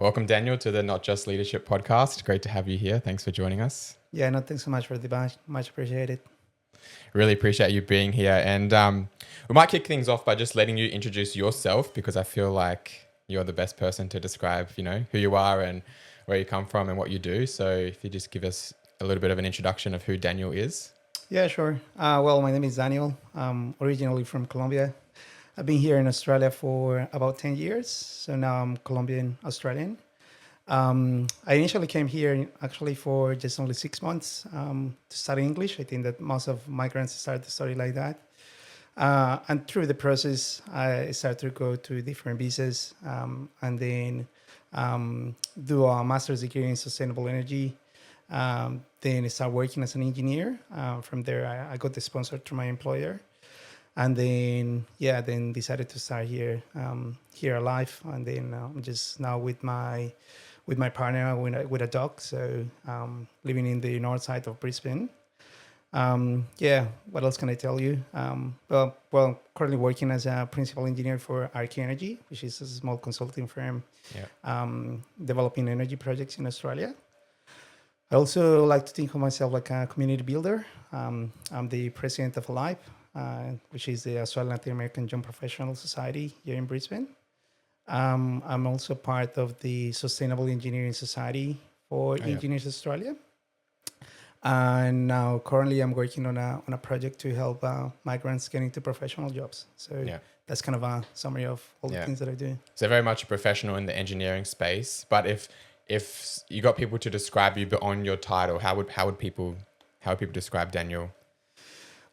Welcome, Daniel, to the Not Just Leadership podcast. Great to have you here. Thanks for joining us. Yeah, no, thanks so much for the invite. Much appreciated. Really appreciate you being here. And we might kick things off by just letting you introduce yourself, because I feel like you're the best person to describe, who you are and where you come from and what you do. So if you just give us a little bit of an introduction of who Daniel is. Yeah, sure. Well, my name is Daniel. I'm originally from Colombia. I've been here in Australia for about 10 years. So now I'm Colombian Australian. I initially came here actually for just only 6 months to study English. I think that most of migrants start to study like that. And through the process, I started to go to different visas and then do a master's degree in sustainable energy. Then I started working as an engineer. From there, I got the sponsor through my employer. And then, then decided to start here alive. And then I'm just now with my partner with a dog. So living in the north side of Brisbane. What else can I tell you? Well, currently working as a principal engineer for Arc Energy, which is a small consulting firm developing energy projects in Australia. I also like to think of myself like a community builder. I'm the president of ALIPE, which is the Australian Latin American Young Professional Society here in Brisbane. I'm also part of the Sustainable Engineering Society for Engineers Australia. And now currently I'm working on a project to help migrants get into professional jobs. So that's kind of a summary of all the things that I do. So very much a professional in the engineering space. But if you got people to describe you beyond your title, how would people describe Daniel?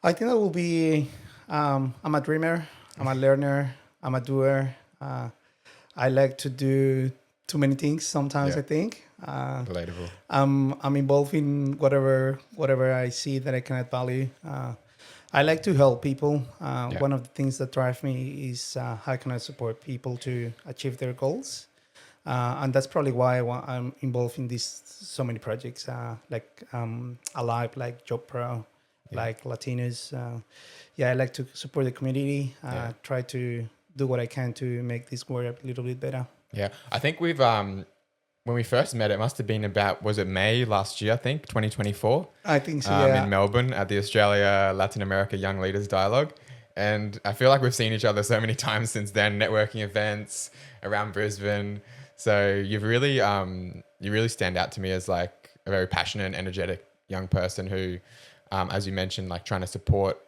I think that will be I'm a dreamer, I'm a learner, I'm a doer. I like to do too many things sometimes, I think. Relatable. I'm involved in whatever I see that I can add value. I like to help people. One of the things that drive me is how can I support people to achieve their goals. And that's probably why I'm involved in so many projects like Alive, like Job Pro, like Latinos. I like to support the community, try to do what I can to make this work a little bit better. Yeah, I think we've when we first met, it must have been was it May last year? I think 2024. I think so. In Melbourne at the Australia Latin America Young Leaders Dialogue, and I feel like we've seen each other so many times since then. Networking events around Brisbane. So you really stand out to me as like a very passionate and energetic young person who, as you mentioned, like trying to support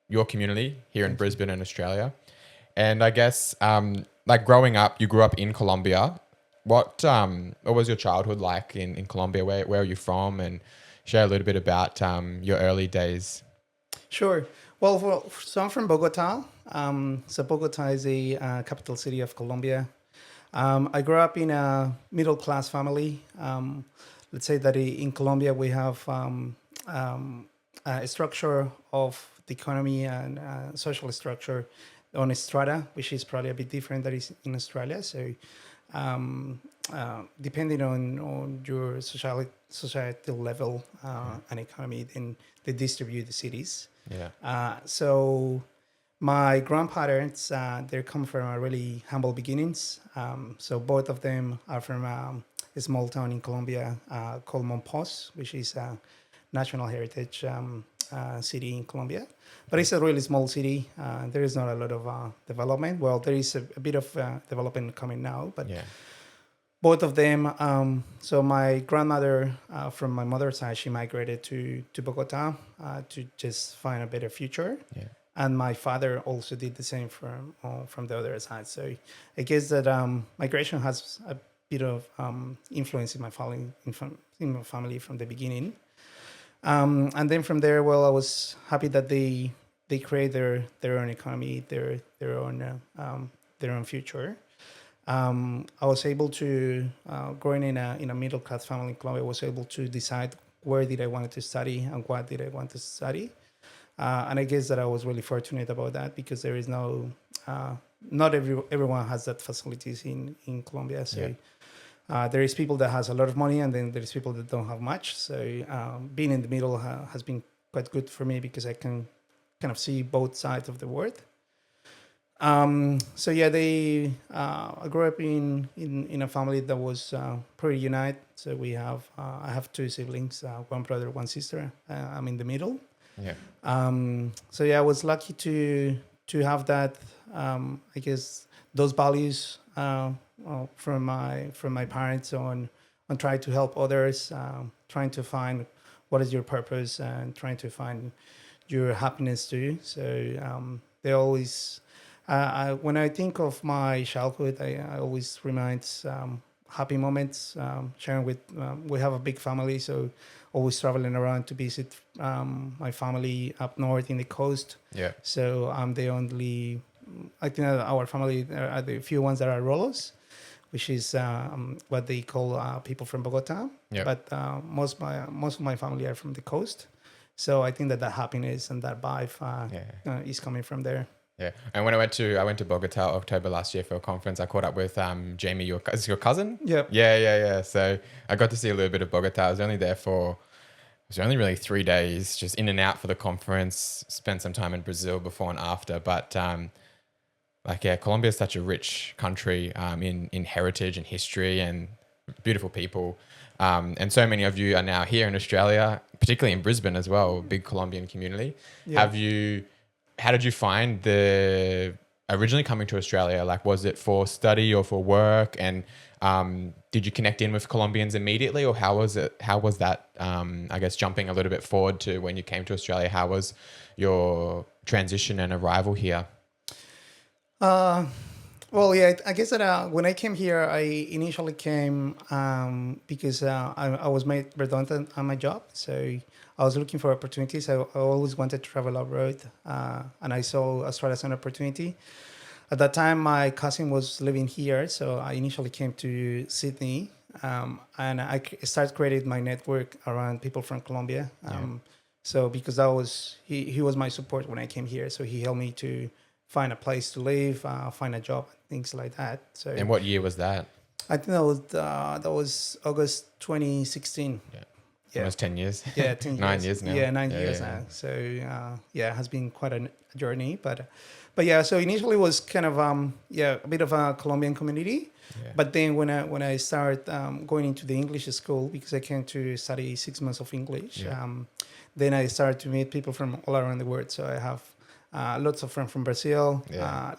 your community here in Brisbane and Australia. And I guess like growing up, you grew up in Colombia. What was your childhood like in Colombia? Where are you from? And share a little bit about your early days. Sure. Well, so I'm from Bogota. So Bogota is the capital city of Colombia. I grew up in a middle-class family. Let's say that in Colombia we have a structure of the economy and social structure on a strata, which is probably a bit different than is in Australia. So depending on your societal level and economy, then they distribute the cities. So my grandparents, they come from a really humble beginnings. So both of them are from a small town in Colombia called Monpós, which is a national heritage city in Colombia. But it's a really small city. There is not a lot of development. Well, there is a bit of development coming now, but both of them. So my grandmother, from my mother's side, she migrated to Bogota to just find a better future. And my father also did the same from the other side. So I guess that migration has a bit of influence in my family from the beginning. And then from there, well, I was happy that they create their own economy, their own future. I was able to, growing in a middle class family in Colombia, I was able to decide where did I want to study and what did I want to study. And I guess that I was really fortunate about that because there is not everyone has that facilities in Colombia. So there is people that has a lot of money and then there's people that don't have much. So being in the middle has been quite good for me because I can kind of see both sides of the world. So yeah, I grew up in a family that was pretty united. So I have two siblings, one brother, one sister. I'm in the middle. Yeah. So yeah, I was lucky to have that. I guess those values from my parents on trying to help others, trying to find what is your purpose, and trying to find your happiness too. So they always. When I think of my childhood, I always reminds happy moments. Sharing with we have a big family, so always traveling around to visit my family up north in the coast. Yeah. So I'm the only. I think that our family are the few ones that are Rolos, which is what they call people from Bogota. Yeah. But most of my family are from the coast. So I think that happiness and that vibe is coming from there. Yeah, and when I went to Bogota October last year for a conference, I caught up with Jamie, is your cousin? Yep. Yeah. So I got to see a little bit of Bogota. I was only there for, it was only really 3 days, just in and out for the conference. Spent some time in Brazil before and after, but Colombia is such a rich country in heritage and history and beautiful people. And so many of you are now here in Australia, particularly in Brisbane as well, big Colombian community. Yeah. How did you find the originally coming to Australia? Like, was it for study or for work? And did you connect in with Colombians immediately, or how was it? How was that? I guess jumping a little bit forward to when you came to Australia, how was your transition and arrival here? Well, yeah, I guess that when I came here, I initially came because I was made redundant on my job. So I was looking for opportunities. I always wanted to travel abroad, and I saw Australia as an opportunity. At that time, my cousin was living here, so I initially came to Sydney, and I started creating my network around people from Colombia. So because that was he was my support when I came here, so he helped me to find a place to live, find a job, things like that. So. And what year was that? I think that was August 2016. Yeah. Almost 10 years. Yeah, 10 years. 9 years now. Yeah, 9 years now. So it has been quite a journey. But yeah, so initially it was kind of a bit of a Colombian community. Yeah. But then when I started going into the English school, because I came to study 6 months of English, then I started to meet people from all around the world. So I have lots of friends from Brazil,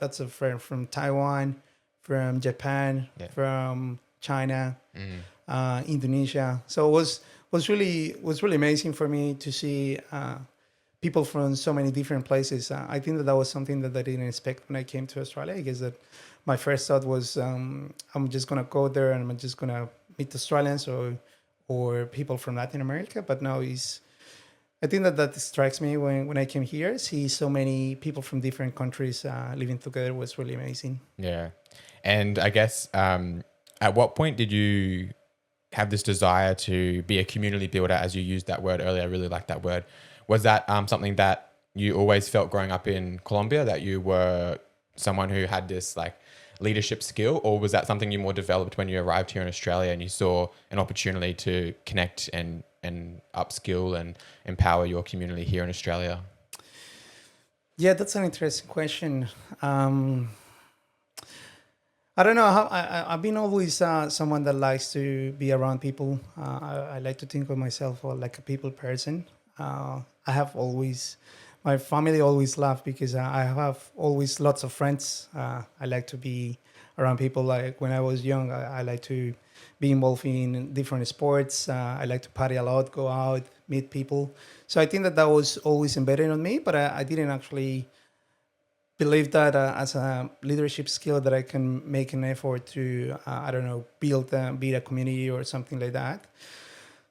lots of friends from Taiwan, from Japan, from China, Indonesia. So it was really amazing for me to see people from so many different places. I think that was something that I didn't expect when I came to Australia. I guess that my first thought was I'm just gonna go there and I'm just gonna meet Australians or people from Latin America. But now I think that strikes me when I came here. See so many people from different countries living together was really amazing. Yeah, and I guess at what point did you have this desire to be a community builder, as you used that word earlier? I really like that word. Was that something that you always felt growing up in Colombia, that you were someone who had this like leadership skill, or was that something you more developed when you arrived here in Australia and you saw an opportunity to connect and upskill and empower your community here in Australia? Yeah, that's an interesting question. I don't know how I've been always someone that likes to be around people. I like to think of myself like a people person. I have always, my family always laugh because I have always lots of friends. I like to be around people. Like when I was young, I like to be involved in different sports. I like to party a lot, go out, meet people. So I think that was always embedded on me, but I didn't actually believe that as a leadership skill that I can make an effort to, build a community or something like that.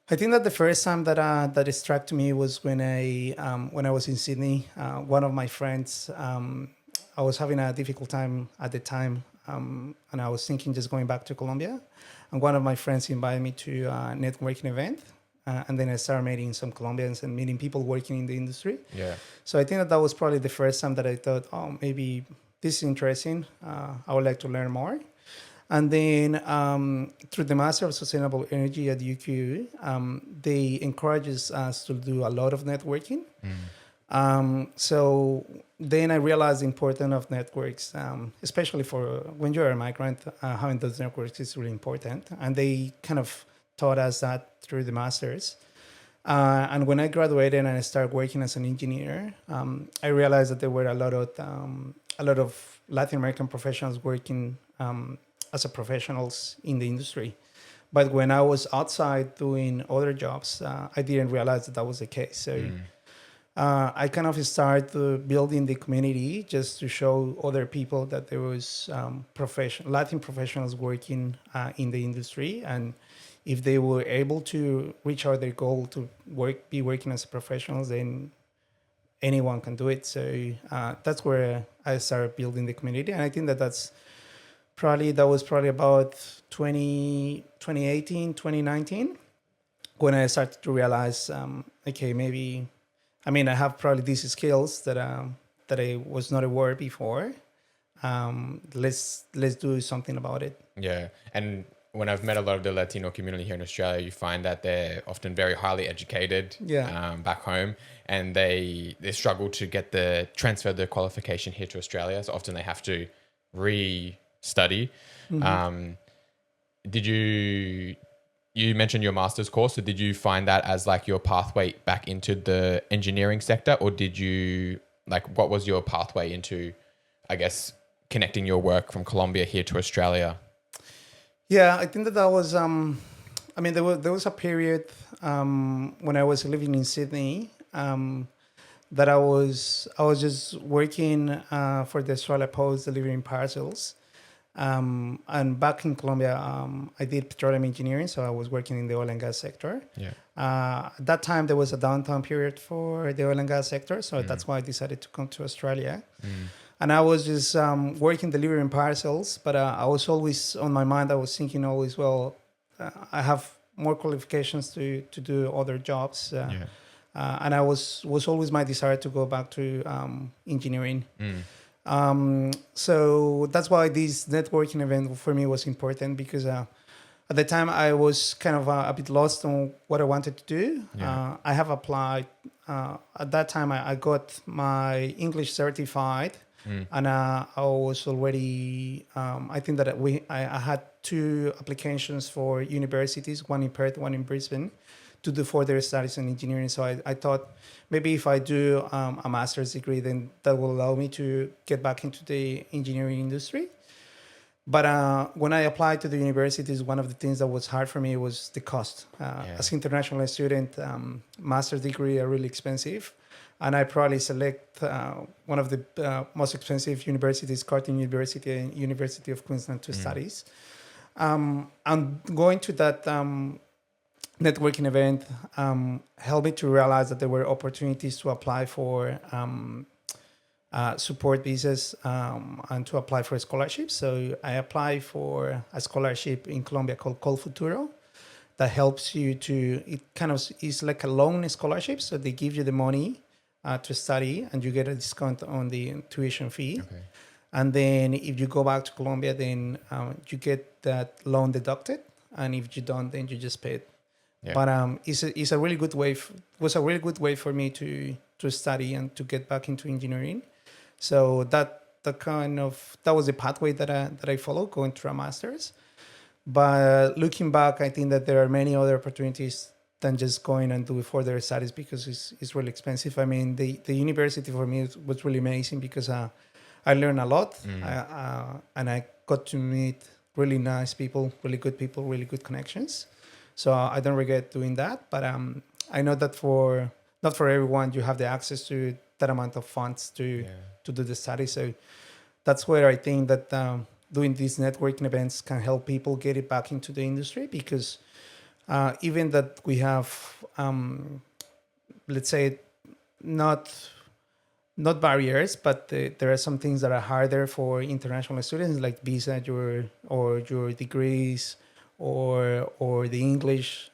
I think that the first time that it struck to me was when I was in Sydney. One of my friends, I was having a difficult time at the time, and I was thinking just going back to Colombia. And one of my friends invited me to a networking event. And then I started meeting some Colombians and meeting people working in the industry. Yeah. So I think that was probably the first time that I thought, oh, maybe this is interesting. I would like to learn more. And then through the Master of Sustainable Energy at UQ, they encourages us to do a lot of networking. So then I realized the importance of networks, especially for when you're a migrant, having those networks is really important. And they kind of taught us that through the masters. And when I graduated and I started working as an engineer, I realized that there were a lot of Latin American professionals working as a professionals in the industry. But when I was outside doing other jobs, I didn't realize that that was the case. So I kind of started building the community just to show other people that there was Latin professionals working in the industry, and if they were able to reach out their goal to be working as professionals, then anyone can do it. So that's where I started building the community, and I think that that was probably about 2018, 2019, when I started to realize, okay, maybe, I mean, I have probably these skills that I was not aware before. Let's do something about it. Yeah, and when I've met a lot of the Latino community here in Australia, you find that they're often very highly educated back home, and they struggle to transfer their qualification here to Australia. So often they have to re-study. Did you mentioned your master's course, so did you find that as like your pathway back into the engineering sector, or did you what was your pathway into, I guess, connecting your work from Colombia here to Australia? Yeah, I think that was I mean, there was a period when I was living in Sydney that I was just working for the Australia Post delivering parcels. And back in Colombia, I did petroleum engineering, so I was working in the oil and gas sector. Yeah. At that time, there was a downtown period for the oil and gas sector, so that's why I decided to come to Australia. And I was just working delivering parcels, but I was always on my mind. I was thinking always, well, I have more qualifications to do other jobs, and I was always my desire to go back to engineering. So that's why this networking event for me was important, because at the time I was kind of a bit lost on what I wanted to do. I have applied. At that time, I got my English certified, and I was already. I think that I had 2 applications for universities, one in Perth, one in Brisbane, to do further studies in engineering. So I thought maybe if I do a master's degree, then that will allow me to get back into the engineering industry. But when I applied to the universities, one of the things that was hard for me was the cost. As an international student, master's degree are really expensive. And I probably select one of the most expensive universities, Carleton University and University of Queensland, to studies. And going to that networking event helped me to realize that there were opportunities to apply for support visas and to apply for scholarships. So I applied for a scholarship in Colombia called Col Futuro that helps you it kind of is like a loan scholarship. So they give you the money to study, and you get a discount on the tuition fee. Okay. And then if you go back to Colombia, then you get that loan deducted. And if you don't, then you just pay it. Yeah. But it's a really good way. Was a really good way for me to study and to get back into engineering. So that was the pathway that I followed, going through a master's. But looking back, I think that there are many other opportunities than just going and do further studies, because it's really expensive. I mean, the university for me was really amazing, because I learned a lot, and I got to meet really nice people, really good connections. So I don't regret doing that. But I know that not for everyone you have the access to that amount of funds to do the study. So that's where I think that doing these networking events can help people get it back into the industry, because even that we have, let's say, not barriers, but there are some things that are harder for international students, like visa, your degrees, or the English.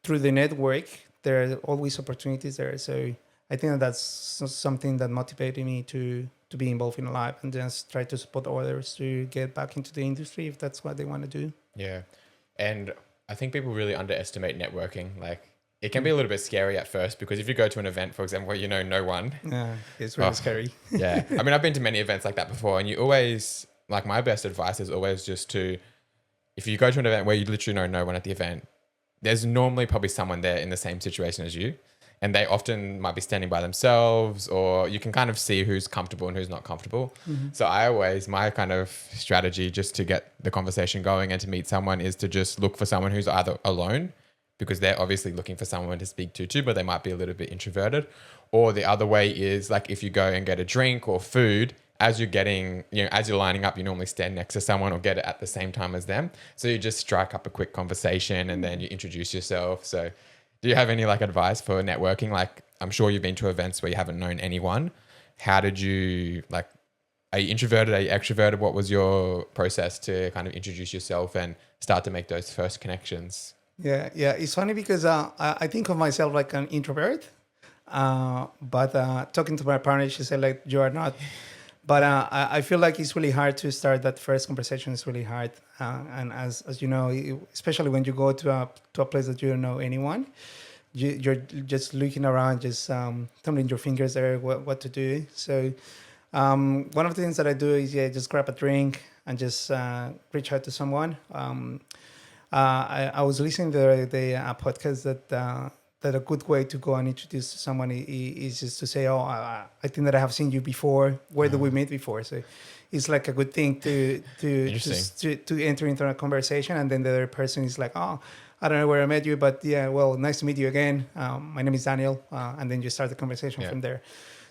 Through the network, there are always opportunities there. So I think that's something that motivated me to be involved in life, and just try to support others to get back into the industry if that's what they want to do. Yeah. And I think people really underestimate networking. Like, it can be a little bit scary at first, because if you go to an event, for example, where you know no one. Yeah, it's really scary. Yeah. I mean, I've been to many events like that before, and you always, like, my best advice is always just to, if you go to an event where you literally know no one at the event, there's normally probably someone there in the same situation as you. And they often might be standing by themselves, or you can kind of see who's comfortable and who's not comfortable. So my kind of strategy just to get the conversation going and to meet someone is to just look for someone who's either alone, because they're obviously looking for someone to speak to too, but they might be a little bit introverted. Or the other way is, like, if you go and get a drink or food, as you're lining up, you normally stand next to someone or get it at the same time as them. So you just strike up a quick conversation and then you introduce yourself. So do you have any like advice for networking? Like, I'm sure you've been to events where you haven't known anyone. How did you, like, are you introverted? Are you extroverted? What was your process to kind of introduce yourself and start to make those first connections? Yeah. It's funny because I think of myself like an introvert, but talking to my partner, she said like you are not. But I feel like it's really hard to start that first conversation. It's really hard, and as you know, especially when you go to a place that you don't know anyone, you're just looking around, just tumbling your fingers there what to do. So one of the things that I do is just grab a drink and just reach out to someone. I was listening to the podcast that a good way to go and introduce someone is just to say, I think that I have seen you before. Where did we meet before? So it's like a good thing to enter into a conversation, and then the other person is like, I don't know where I met you, but yeah, well, nice to meet you again. My name is Daniel, and then you start the conversation from there.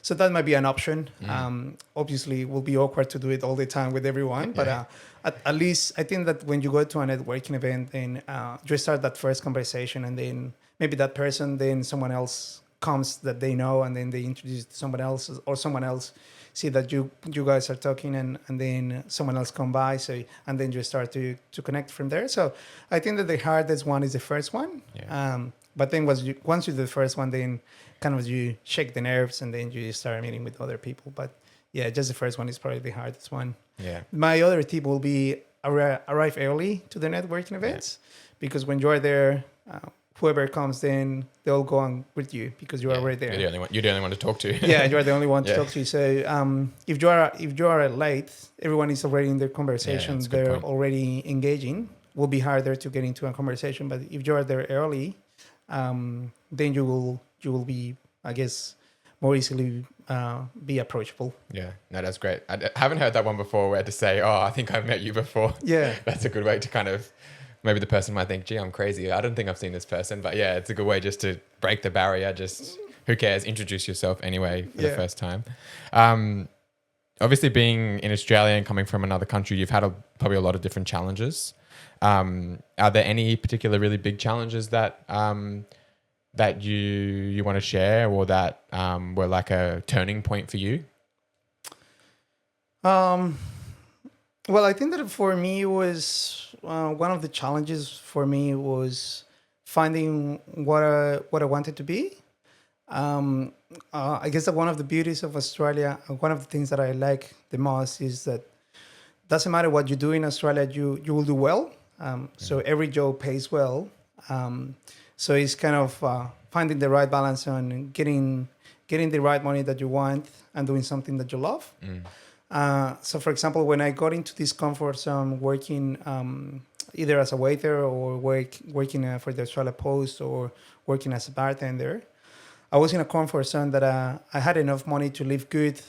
So that might be an option. Obviously, it will be awkward to do it all the time with everyone, but at least I think that when you go to a networking event, then you start that first conversation, and then maybe that person, then someone else comes that they know, and then they introduce to someone else, or someone else see that you guys are talking, and then someone else come by, so and then you start to connect from there. So I think that the hardest one is the first one. But then once you do the first one, then kind of you shake the nerves, and then you start meeting with other people. But yeah, just the first one is probably the hardest one. Yeah. My other tip will be arrive early to the networking events, because when you are there, whoever comes, then they'll go on with you because you are already there. You're the only one to talk to. Yeah, you are the only one to talk to. So if you are late, everyone is already in their conversation. They're already engaging. Will be harder to get into a conversation. But if you are there early, then you will be, I guess, more easily be approachable. Yeah, no, that's great. I haven't heard that one before, where to say, I think I've met you before. Yeah. That's a good way to kind of, maybe the person might think, gee, I'm crazy. I don't think I've seen this person. But yeah, it's a good way just to break the barrier. Just, who cares? Introduce yourself anyway for the first time. Obviously, being in Australia and coming from another country, you've had probably a lot of different challenges. Are there any particular really big challenges that that you want to share, or that were like a turning point for you? Well, I think that for me was one of the challenges for me was finding what I wanted to be. I guess that one of the beauties of Australia, one of the things that I like the most is that doesn't matter what you do in Australia, you will do well. So every job pays well. So it's kind of finding the right balance on getting the right money that you want and doing something that you love. So, for example, when I got into this comfort zone, working either as a waiter or working for the Australia Post or working as a bartender, I was in a comfort zone that I had enough money to live good,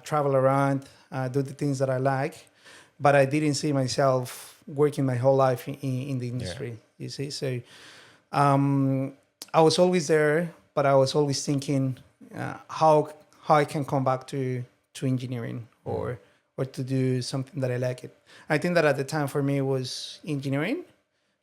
travel around, do the things that I like, but I didn't see myself working my whole life in the industry. You see, so I was always there, but I was always thinking how I can come back to engineering or to do something that I like it. I think that at the time for me it was engineering,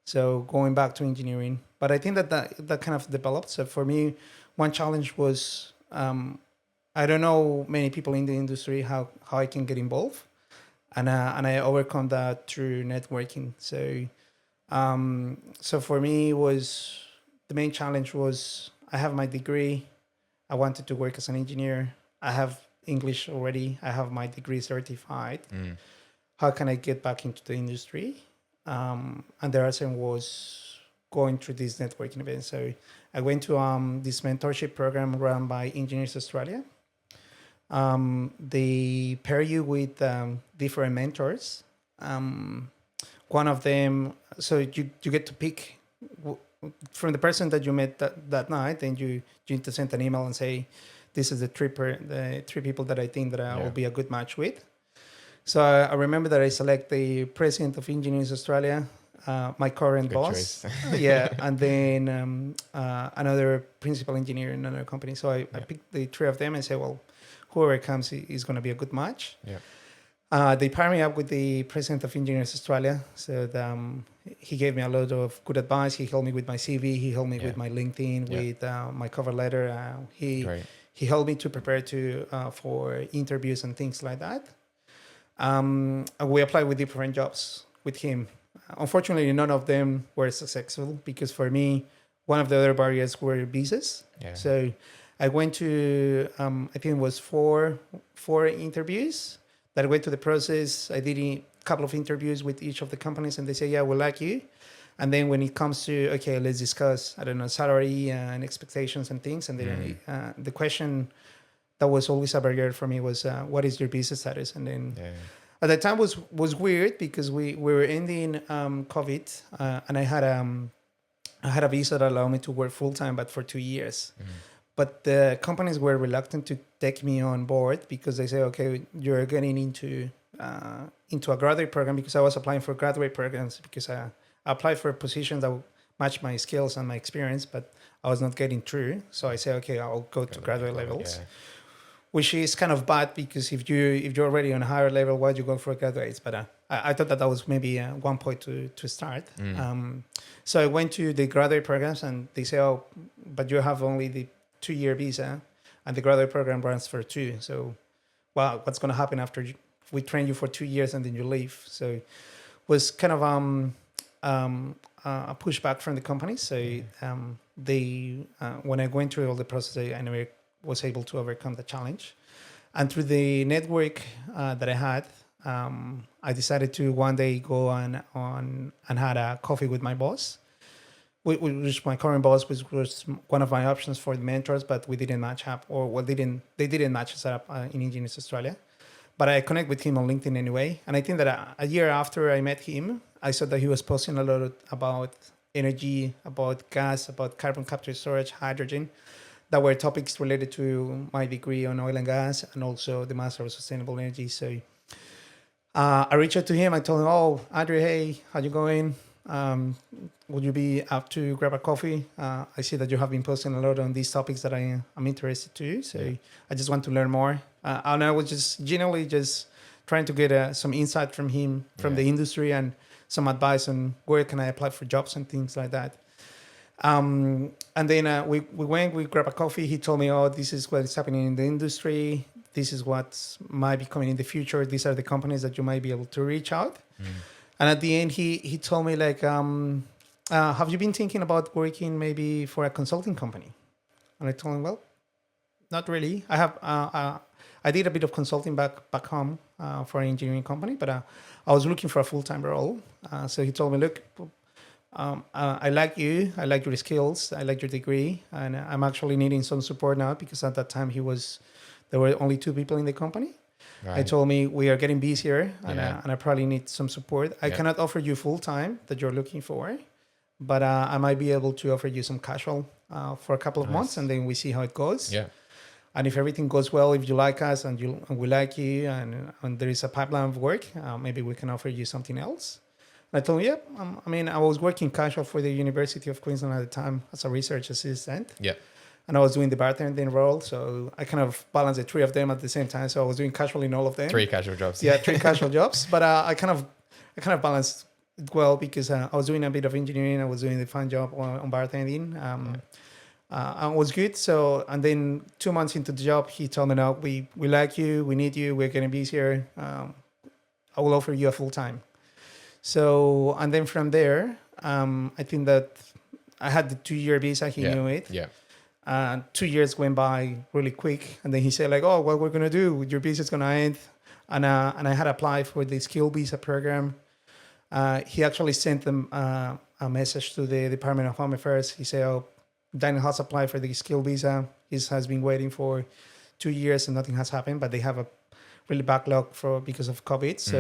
so going back to engineering. But I think that kind of developed. So for me, one challenge was I don't know many people in the industry how I can get involved, and I overcome that through networking. So so for me was the main challenge was I have my degree, I wanted to work as an engineer, I have English already, I have my degree certified. How can I get back into the industry? And the answer was going through this networking event. So I went to this mentorship program run by Engineers Australia. They pair you with different mentors. One of them, so you get to pick from the person that you met that night, and you need to send an email and say, this is the three people that I think that I will be a good match with. So I remember that I select the president of Engineers Australia, my current boss, and then another principal engineer in another company. So I picked the three of them and say, well, whoever comes is going to be a good match. They paired me up with the president of Engineers Australia. So he gave me a lot of good advice. He helped me with my CV. He helped me with my LinkedIn, with my cover letter. He helped me to prepare for interviews and things like that. We applied with different jobs with him. Unfortunately, none of them were successful because for me, one of the other barriers were visas. So I went to, I think it was four interviews that I went to the process. I did a couple of interviews with each of the companies and they say, yeah, we like you. And then when it comes to, okay, let's discuss, I don't know, salary and expectations and things. And then the question that was always a barrier for me was, what is your visa status? And then at that time was weird because we were ending COVID and I had a visa that allowed me to work full time, but for 2 years. But the companies were reluctant to take me on board because they say, okay, you're getting into a graduate program, because I was applying for graduate programs because I applied for positions that match my skills and my experience, but I was not getting through. So I say, okay, I'll go to graduate levels, which is kind of bad because if you're already on a higher level, why do you go for graduates? But I thought that was maybe one point to start. So I went to the graduate programs and they say, oh, but you have only the 2-year visa and the graduate program runs for 2. So, wow, what's going to happen after we train you for 2 years and then you leave? So it was kind of a pushback from the company. So when I went through all the process, I never was able to overcome the challenge. And through the network that I had, I decided to one day go and had a coffee with my boss, which my current boss was one of my options for the mentors, but we didn't match up, they didn't match us up in Engineers Australia. But I connect with him on LinkedIn anyway. And I think that a year after I met him, I saw that he was posting a lot about energy, about gas, about carbon capture storage, hydrogen, that were topics related to my degree on oil and gas and also the Master of Sustainable Energy. So I reached out to him. I told him, oh, Andrew, hey, how you going? Would you be up to grab a coffee? I see that you have been posting a lot on these topics that I'm interested to. So I just want to learn more. And I was just genuinely just trying to get some insight from him, from the industry, and some advice on where can I apply for jobs and things like that. And then we grabbed a coffee. He told me, oh, this is what is happening in the industry. This is what might be coming in the future. These are the companies that you might be able to reach out. And at the end, he told me, like, have you been thinking about working maybe for a consulting company? And I told him, well, not really. I did a bit of consulting back home for an engineering company, but I was looking for a full-time role. So he told me, look, I like you. I like your skills. I like your degree. And I'm actually needing some support now because at that time there were only 2 people in the company. Right. I told me we are getting busier and I probably need some support. I cannot offer you full-time that you're looking for, but I might be able to offer you some casual for a couple of months and then we see how it goes. Yeah. And if everything goes well, if you like us and we like you and there is a pipeline of work, maybe we can offer you something else. And I told him, I was working casual for the University of Queensland at the time as a research assistant. Yeah. And I was doing the bartending role, so I kind of balanced the 3 of them at the same time. So I was doing casual in all of them. 3 casual jobs. Yeah, 3 casual jobs. But I kind of balanced it well because I was doing a bit of engineering. I was doing the fun job on bartending. It was good. So, and then 2 months into the job, he told me, "No, we like you. We need you. We're getting busier. I will offer you a full time." So, and then from there, I think that I had the 2-year visa. He knew it. Yeah. 2 years went by really quick, and then he said, like, "Oh, what we're gonna do? Your visa is gonna end," and I had applied for the skill visa program. He actually sent them a message to the Department of Home Affairs. He said, "Oh, Daniel has applied for the skill visa. He has been waiting for 2 years and nothing has happened, but they have a really backlog because of COVID." So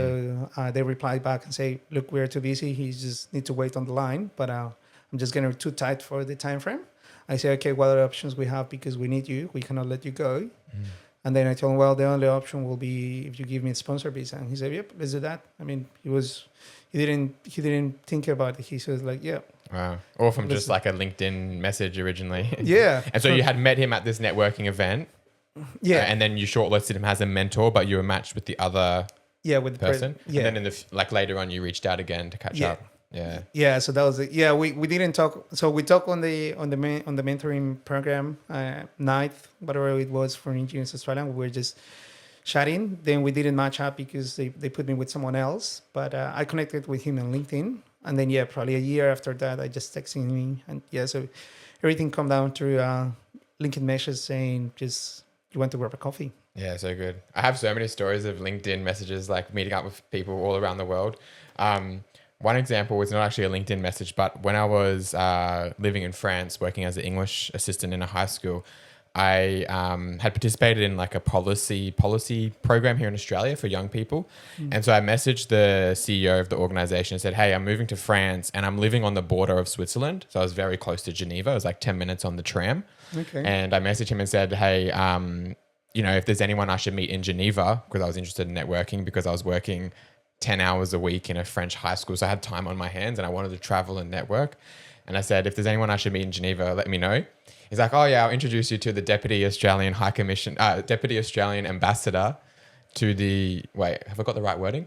they replied back and say, "Look, we're too busy. He just need to wait on the line, but I'm just getting too tight for the time frame." I say, "Okay, what other options we have? Because we need you. We cannot let you go." And then I told him, "Well, the only option will be if you give me a sponsor visa." And he said, "Yep, let's do that." I mean, he didn't think about it. He was like, "Yeah." Wow. Or from just like a LinkedIn message originally. Yeah. And so you had met him at this networking event. Yeah. And then you shortlisted him as a mentor, but you were matched with the other with the person. yeah. And then later on, you reached out again to catch up. Yeah. Yeah. So that was it. Yeah. We didn't talk. So we talked on the mentoring program night, whatever it was for Engineers Australia. We were just chatting. Then we didn't match up because they put me with someone else. But I connected with him on LinkedIn. And then, probably a year after that, I just texted him. And so everything come down to LinkedIn messages saying just, "You want to grab a coffee?" Yeah, so good. I have so many stories of LinkedIn messages, like meeting up with people all around the world. One example was not actually a LinkedIn message, but when I was living in France, working as an English assistant in a high school, I had participated in like a policy program here in Australia for young people. And so I messaged the CEO of the organization and said, "Hey, I'm moving to France and I'm living on the border of Switzerland." So I was very close to Geneva. It was like 10 minutes on the tram. Okay. And I messaged him and said, "Hey, if there's anyone I should meet in Geneva," because I was interested in networking because I was working 10 hours a week in a French high school. So I had time on my hands and I wanted to travel and network. And I said, "If there's anyone I should meet in Geneva, let me know." He's like, "Oh yeah, I'll introduce you to the Deputy Australian Ambassador to the," wait, have I got the right wording?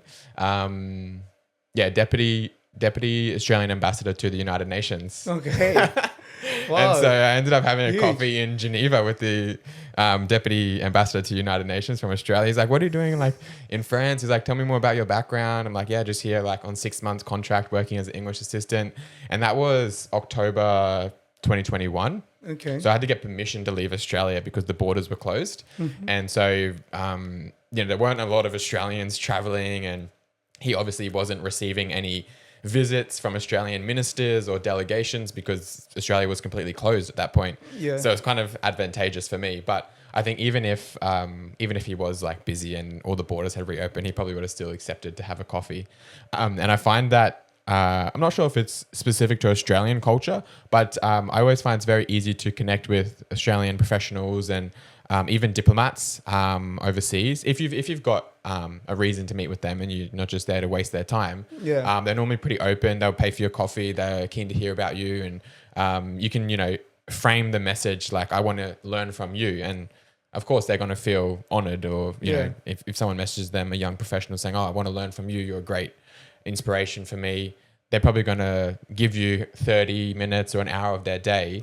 Deputy Australian Ambassador to the United Nations. Okay. Wow. And so I ended up having a coffee in Geneva with the Deputy Ambassador to the United Nations from Australia. He's like, "What are you doing like in France?" He's like, "Tell me more about your background." I'm like, "Yeah, just here like on 6 months contract working as an English assistant." And that was October 2021. Okay. So I had to get permission to leave Australia because the borders were closed. And so, there weren't a lot of Australians traveling, and he obviously wasn't receiving any visits from Australian ministers or delegations because Australia was completely closed at that point. Yeah. So it's kind of advantageous for me. But I think even if he was like busy and all the borders had reopened, he probably would have still accepted to have a coffee. And I find that I'm not sure if it's specific to Australian culture, but I always find it's very easy to connect with Australian professionals and even diplomats overseas. If you've got a reason to meet with them and you're not just there to waste their time, they're normally pretty open. They'll pay for your coffee. They're keen to hear about you, and you can frame the message like, "I want to learn from you," and of course they're going to feel honored. Or if someone messages them, a young professional saying, "Oh, I want to learn from you. You're a great inspiration for me," they're probably going to give you 30 minutes or an hour of their day.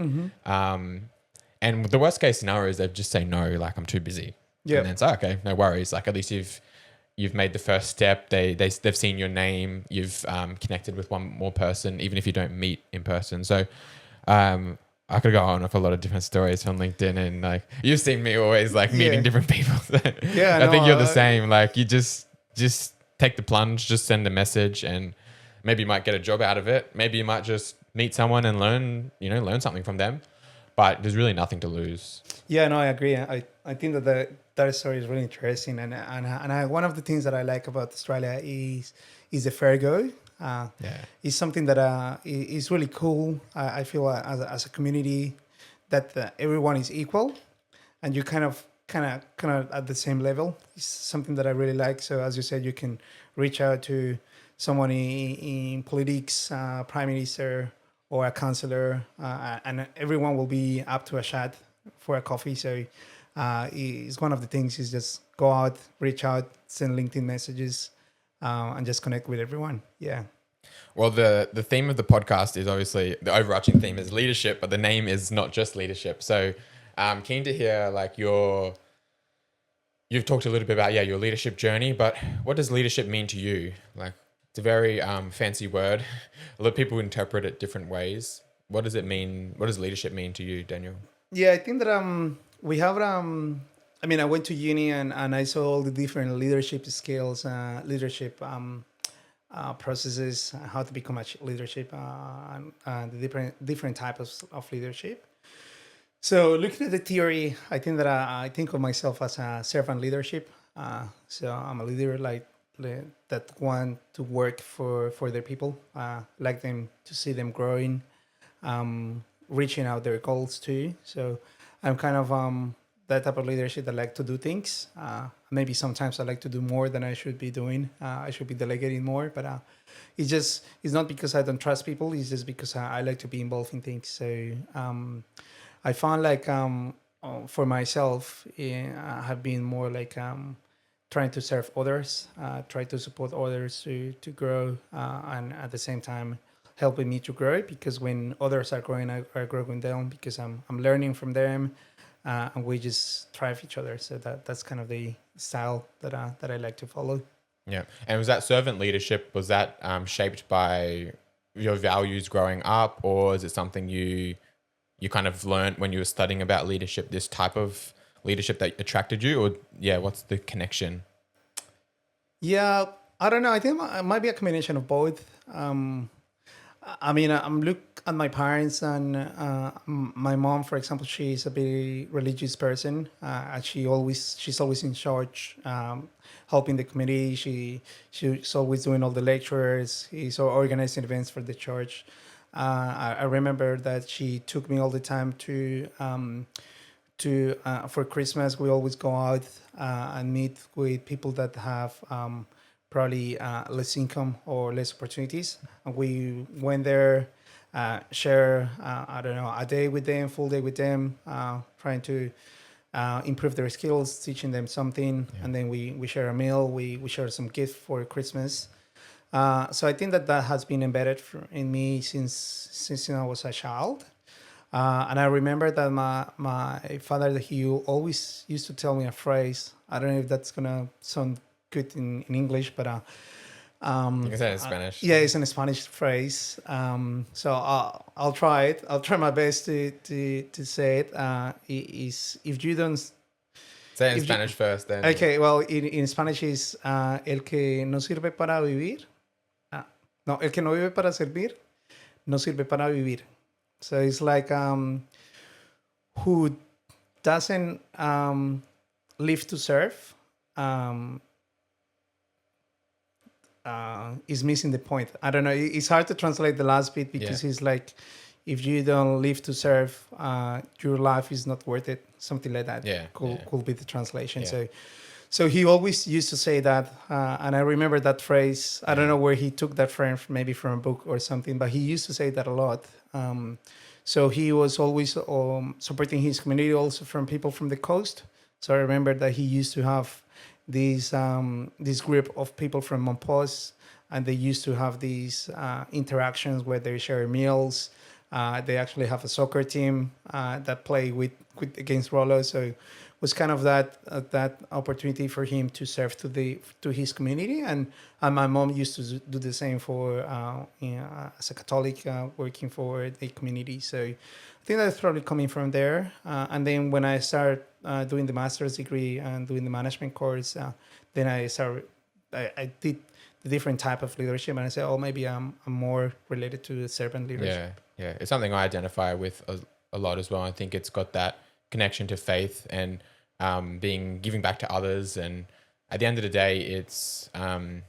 And the worst case scenario is they'd just say no, like, "I'm too busy." Yeah. And then it's like, okay, no worries. Like, at least you've made the first step. They've seen your name. You've connected with one more person, even if you don't meet in person. So I could go on with a lot of different stories from LinkedIn, and like, you've seen me always like meeting different people. I think you're the same. Like, you just take the plunge, just send a message, and maybe you might get a job out of it. Maybe you might just meet someone and learn something from them. But there's really nothing to lose. Yeah, no, I agree. I think that story is really interesting, and one of the things that I like about Australia is the fair go. It's something that is really cool. I feel as a community that everyone is equal, and you kind of at the same level. It's something that I really like. So as you said, you can reach out to someone in politics, prime minister, or a counselor, and everyone will be up to a chat for a coffee. So it's one of the things is just go out, reach out, send LinkedIn messages, and just connect with everyone. Yeah. Well, the theme of the podcast is obviously, the overarching theme is leadership, but the name is not just leadership. So I'm keen to hear like you've talked a little bit about, your leadership journey, but what does leadership mean to you? Like, it's a very fancy word. A lot of people interpret it different ways. What does it mean? What does leadership mean to you, Daniel? Yeah, I think that we have I went to uni and I saw all the different leadership skills, leadership processes, how to become a leadership, and the different types of leadership. So looking at the theory, I think that I think of myself as a servant leadership. So I'm a leader that want to work for their people, like them to see them growing, reaching out their goals too. So I'm kind of that type of leadership that like to do things. Maybe sometimes I like to do more than I should be doing. I should be delegating more, but it's not because I don't trust people. It's just because I like to be involved in things. So I found like for myself, I have been more like trying to serve others, try to support others to grow, and at the same time helping me to grow, because when others are growing, I grow with them, because I'm learning from them, and we just thrive each other. So that's kind of the style that I like to follow. Yeah. And was that servant leadership, was that shaped by your values growing up, or is it something you kind of learned when you were studying about leadership, this type of leadership that attracted you? Or what's the connection? Yeah, I don't know. I think it might be a combination of both. I mean, I'm look at my parents, and my mom, for example, she's a very religious person. And she's always in church, helping the community. She's always doing all the lectures. She's organizing events for the church. I remember that she took me all the time to for Christmas. We always go out and meet with people that have probably less income or less opportunities. And we went there, share I don't know, a day with them, full day with them, trying to improve their skills, teaching them something, and then we share a meal. We share some gifts for Christmas. So I think that has been embedded in me since I was a child. And I remember that my father, he always used to tell me a phrase. I don't know if that's gonna sound good in English, but you can say it in Spanish. yeah, it's a Spanish phrase. So I'll try it. I'll try my best to say it. Is if you don't say it in Spanish first, then. Okay, well, in Spanish is el que no sirve para vivir. No, el que no vive para servir, no sirve para vivir. So it's like who doesn't live to serve is missing the point. I don't know. It's hard to translate the last bit, because it's like, if you don't live to serve, your life is not worth it. Something like that. Could be the translation. Yeah. So he always used to say that, and I remember that phrase. I don't know where he took that phrase, maybe from a book or something, but he used to say that a lot. So he was always supporting his community, also from people from the coast. So I remember that he used to have this group of people from Montpos, and they used to have these interactions where they share meals. They actually have a soccer team that play with against Rolo. So it was kind of that opportunity for him to serve to his community, and my mom used to do the same for as a Catholic, working for the community. So I think that's probably coming from there. And then when I started doing the master's degree and doing the management course, then I did the different type of leadership, and I said, maybe I'm more related to the servant leadership. Yeah, it's something I identify with a lot as well. I think it's got that connection to faith and giving back to others, and at the end of the day, it's I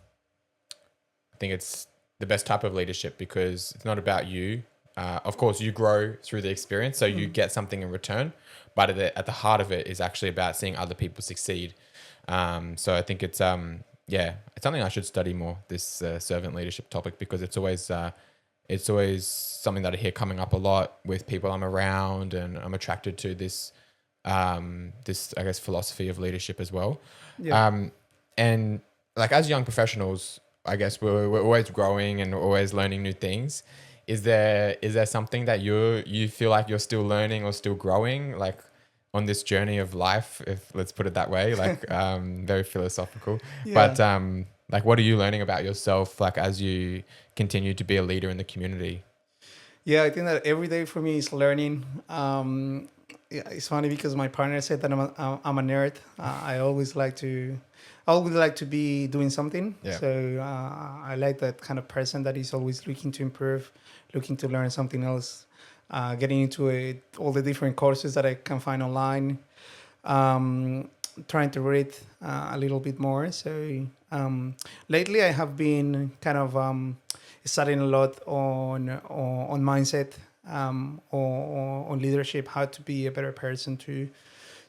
think it's the best type of leadership, because it's not about you. Of course, you grow through the experience, so you get something in return, but at the heart of it is actually about seeing other people succeed. So I think it's it's something I should study more, this servant leadership topic, because it's always something that I hear coming up a lot with people I'm around, and I'm attracted to this I guess philosophy of leadership as well. And like, as young professionals, I guess we're always growing and always learning new things. Is there something that you feel like you're still learning or still growing, like on this journey of life, if let's put it that way, like very philosophical, but like, what are you learning about yourself, like, as you continue to be a leader in the community? Yeah, I think that every day for me is learning. it's funny because my partner said that I'm a nerd. I always like to be doing something. Yeah. So I like that kind of person that is always looking to improve, looking to learn something else, getting into all the different courses that I can find online, trying to read a little bit more. So lately I have been kind of studying a lot on mindset, on leadership, how to be a better person too.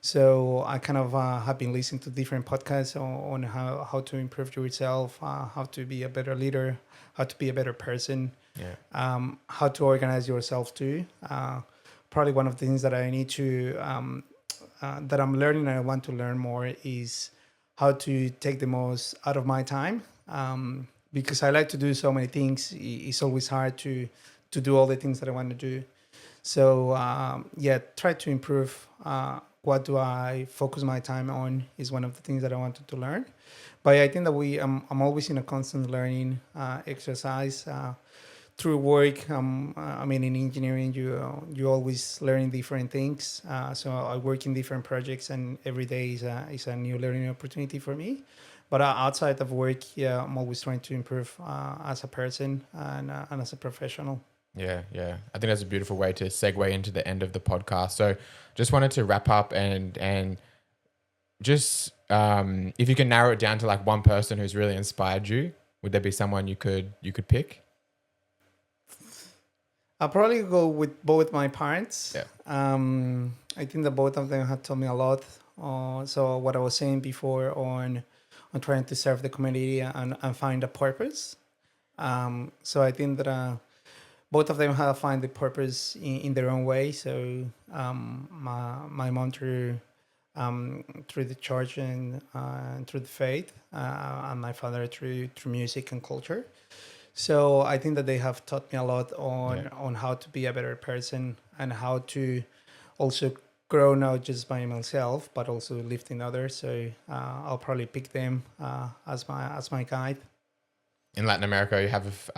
So I kind of have been listening to different podcasts on how to improve yourself, how to be a better leader, how to be a better person, how to organize yourself too. Probably one of the things that I need to that I'm learning and I want to learn more is how to take the most out of my time. Because I like to do so many things, it's always hard to do all the things that I want to do. So try to improve. What do I focus my time on is one of the things that I wanted to learn. But I think that I'm always in a constant learning exercise through work. I mean, in engineering, you always learning different things. So I work in different projects, and every day is a new learning opportunity for me. But outside of work, I'm always trying to improve as a person and as a professional. Yeah, yeah. I think that's a beautiful way to segue into the end of the podcast. So just wanted to wrap up and just if you can narrow it down to like one person who's really inspired you, would there be someone you could pick? I'll probably go with both my parents. Yeah. I think that both of them have taught me a lot. So what I was saying before on trying to serve the community and find a purpose. So I think that both of them have find the purpose in their own way. So my mom through the church and through the faith, and my father through music and culture. So I think that they have taught me a lot on how to be a better person and how to also grow not just by myself but also lifting others. So I'll probably pick them as my guide. In Latin America, you have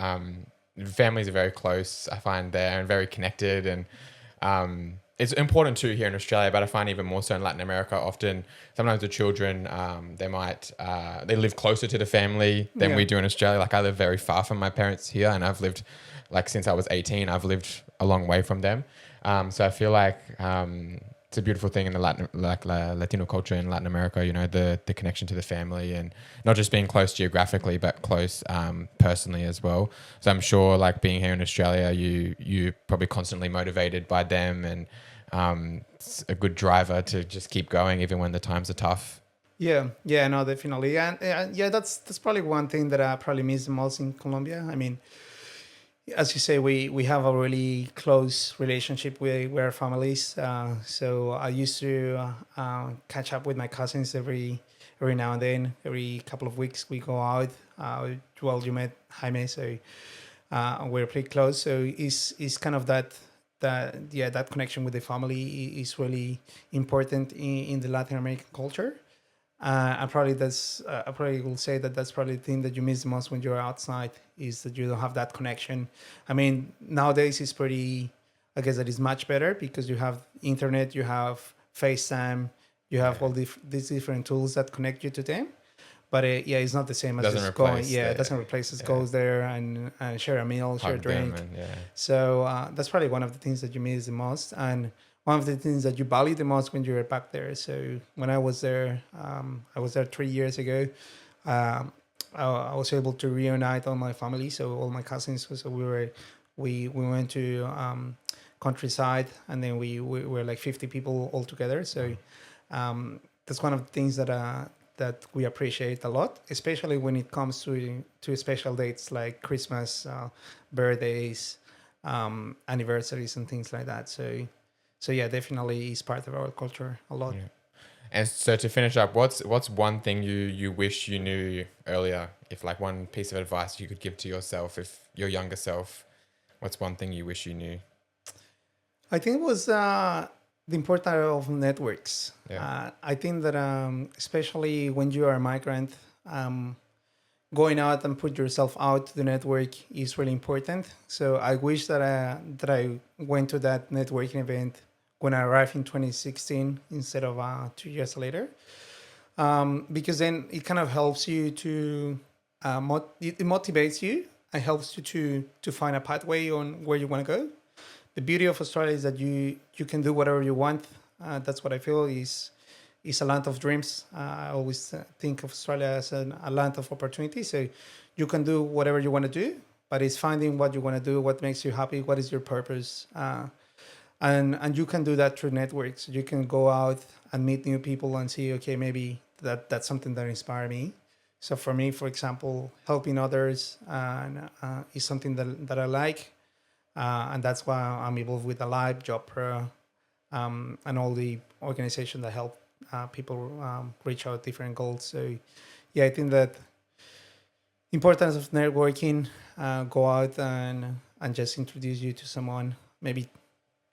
families are very close. I find there and very connected, and it's important too here in Australia. But I find even more so in Latin America. Often, sometimes the children they live closer to the family than we do in Australia. Like I live very far from my parents here, and I've lived like since I was 18. I've lived a long way from them. So I feel like it's a beautiful thing in the Latino culture in Latin America, you know, the connection to the family and not just being close geographically, but close personally as well. So I'm sure like being here in Australia, you probably constantly motivated by them and it's a good driver to just keep going even when the times are tough. Yeah, no, definitely. And that's probably one thing that I probably miss the most in Colombia. I mean, as you say, we have a really close relationship with our families. So I used to catch up with my cousins every now and then. Every couple of weeks we go out. Well, you met Jaime, so we're pretty close. So it's kind of that connection with the family is really important in the Latin American culture. I probably will say that that's probably the thing that you miss the most when you're outside is that you don't have that connection. I mean, nowadays it's pretty, I guess that is much better because you have internet, you have FaceTime, you have all these different tools that connect you to them. But it's not the same as just going. Yeah, it doesn't replace us. Goes there and share a meal, share a drink. So that's probably one of the things that you miss the most. And one of the things that you value the most when you're back there. So when I was there 3 years ago. I was able to reunite all my family, so all my cousins. So we went to countryside, and then we were like 50 people all together. So that's one of the things that we appreciate a lot, especially when it comes to special dates like Christmas, birthdays, anniversaries, and things like that. So yeah, definitely is part of our culture a lot. Yeah. And so to finish up, what's one thing you wish you knew earlier? If like one piece of advice you could give to yourself, if your younger self, what's one thing you wish you knew? I think it was the importance of networks. Yeah. I think that especially when you are a migrant, going out and put yourself out to the network is really important. So I wish that I went to that networking event when I arrived in 2016 instead of 2 years later. Because then it kind of helps you to it motivates you and helps you to find a pathway on where you want to go. The beauty of Australia is that you can do whatever you want. That's what I feel is a land of dreams. I always think of Australia as a land of opportunity. So you can do whatever you want to do, but it's finding what you want to do, what makes you happy, what is your purpose. And you can do that through networks. You can go out and meet new people and see, okay, maybe that's something that inspires me. So for me, for example, helping others is something that I like. And that's why I'm involved with Alive, Job Pro, and all the organizations that help people reach out different goals. So yeah, I think that importance of networking, go out and just introduce you to someone, maybe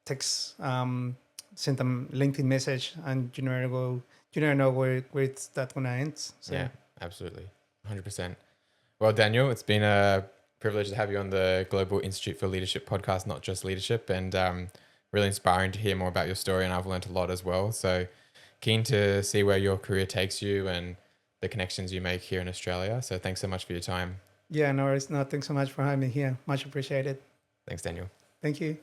text, send them LinkedIn message, and you never know where it's that gonna end. So. Yeah, absolutely, 100%. Well, Daniel, it's been a privilege to have you on the Global Institute for Leadership podcast, Not Just Leadership, and really inspiring to hear more about your story. And I've learned a lot as well. So keen to see where your career takes you and the connections you make here in Australia. So thanks so much for your time. Yeah, no worries. No, thanks so much for having me here. Much appreciated. Thanks, Daniel. Thank you.